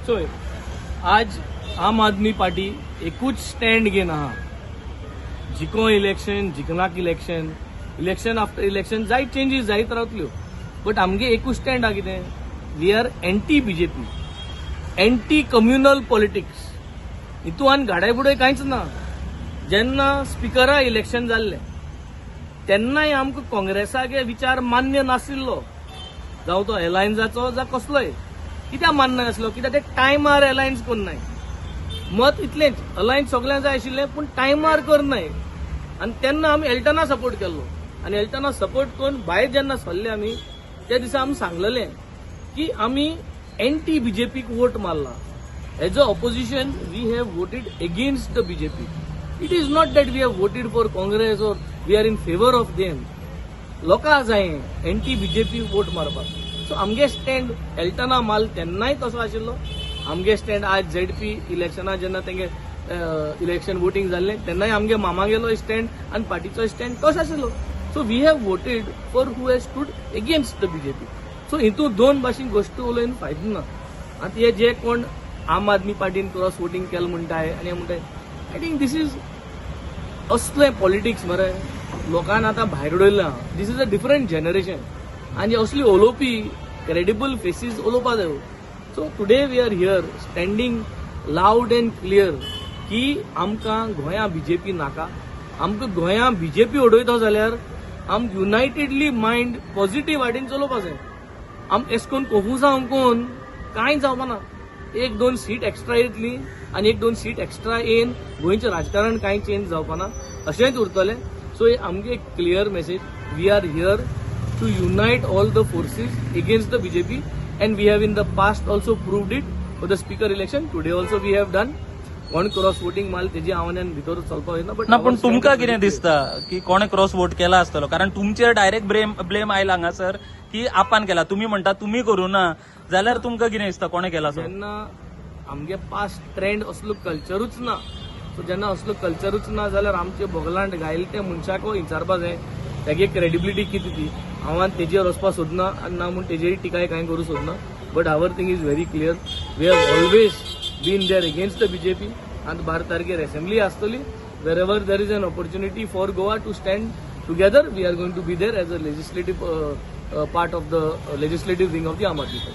चोय आज आम आदमी पार्टी एकूच स्टँड घेवन आहा. जिको इलेक्शन जिखनाक इलेक्शन इलेक्शन आफ्टर इलेक्शन जायत चेंजीस जायत रावतल्यो. बट आमगे एकूच स्टँड आहा कितें, we are anti BJP, anti communal politics. हितून घाडायबुडाय कांयच ना. जेन्ना स्पिकरा इलेक्शन जाल्लें तेन्नाय आमकां काँग्रेसागे विचार मान्य नाशिल्लो, जावं तो एलायन्साचो जावं कसलोय. कित्याक मान्य नासलो, कित्याक ते टायमार एलायन्स करनाय. मत इतलेंच, अलायन्स सगळ्यांक जाय आशिल्लें पूण टायमार करनाय. आनी तेन्ना आमी एल्टना सपोर्ट केल्लो. आनी एल्टना सपोर्ट करून भायर जेन्ना सरले आमी, त्या दिसा आमी सांगलेलें की आमी एंटी बीजेपीक वोट मारला. As a opposition we have voted against the BJP. It is not that we have voted for Congress or we are in favour of them. लोकांक जाय एंटी बीजेपी वोट मारपाक. सो आमगे स्टँड एल्टना माल तेन्नाय तसो आशिल्लो. आमगे स्टँड आज झेडपी इलेक्शना जेन्ना तेंगे इलेक्शन वोटींग जाल्लें तेन्नाय आमगे मामागेलो स्टँड आनी पार्टीचो स्टँड तोच आशिल्लो. So we have voted for who has stood against the BJP. So हितून दोन भाशेन गोश्टी उलोवन फायदो ना. आतां हे जे कोण आम आदमी पार्टीन क्रॉस वोटींग केलें म्हणटाय आनी म्हणटाय, आय थिंक दीस इज असलें पॉलिटिक्स मरे. लोकांना आतां भायर उडयलां. This is a different generation. आनी असली उलोवपी क्रेडिबल फेसीस उलोवपा जायो. So today we are here standing loud and clear की आमकां गोंया बीजेपी नाका. आमकां गोंया बीजेपी उडयता जाल्यार आम युनायटेडली मायंड पॉझिटिव्ह वाटेन चलोवपा जाय. आम एश कोन कोफुसा आमकून कांय जावपा ना. एक दोन सीट एक्स्ट्रा येतली आनी एक दोन सीट एक्स्ट्रा येवन गोंयचें राजकारण कांय चेंज जावपा ना, अशेंच उरतलें. सो हे आमगे एक clear message. We are here to unite all the forces against the BJP and we have in the past also proved it for the speaker election. Today also we have done. कोण cross voting माल तेजी आव्हानान भितर चलपा वयना. But ना, पण तुमकां कितें दिसता की कोणे क्रॉस वोट केला आसतलो? कारण तुमचेर डायरेक्ट ब्लेम आयला हांगासर की आपान केला. तुमी म्हणटा तुमी करूं ना, जाल्यार तुमकां कितें दिसता कोणे केला? जेन्ना आमगे पास्ट ट्रेंड असलो कल्चरूच ना. सो जेन्ना असलो कल्चरूच ना जाल्यार आमचे बोगलांट घायले त्या मनशाक विचारपा जाय तेगे क्रेडिबिलिटी कितें ती. हांव तेजेर वचपा सोदना आनी ना म्हूण तेजेरी टिकाय कांय करूं सोदना. But our thing is very clear. We have always been there against the BJP. आनी 12 तारखेर असेंब्ली आसतली. wherever there is an opportunity for Goa to stand together, we are going to be there as a legislative part of the legislative wing of the Aam Aadmi Party.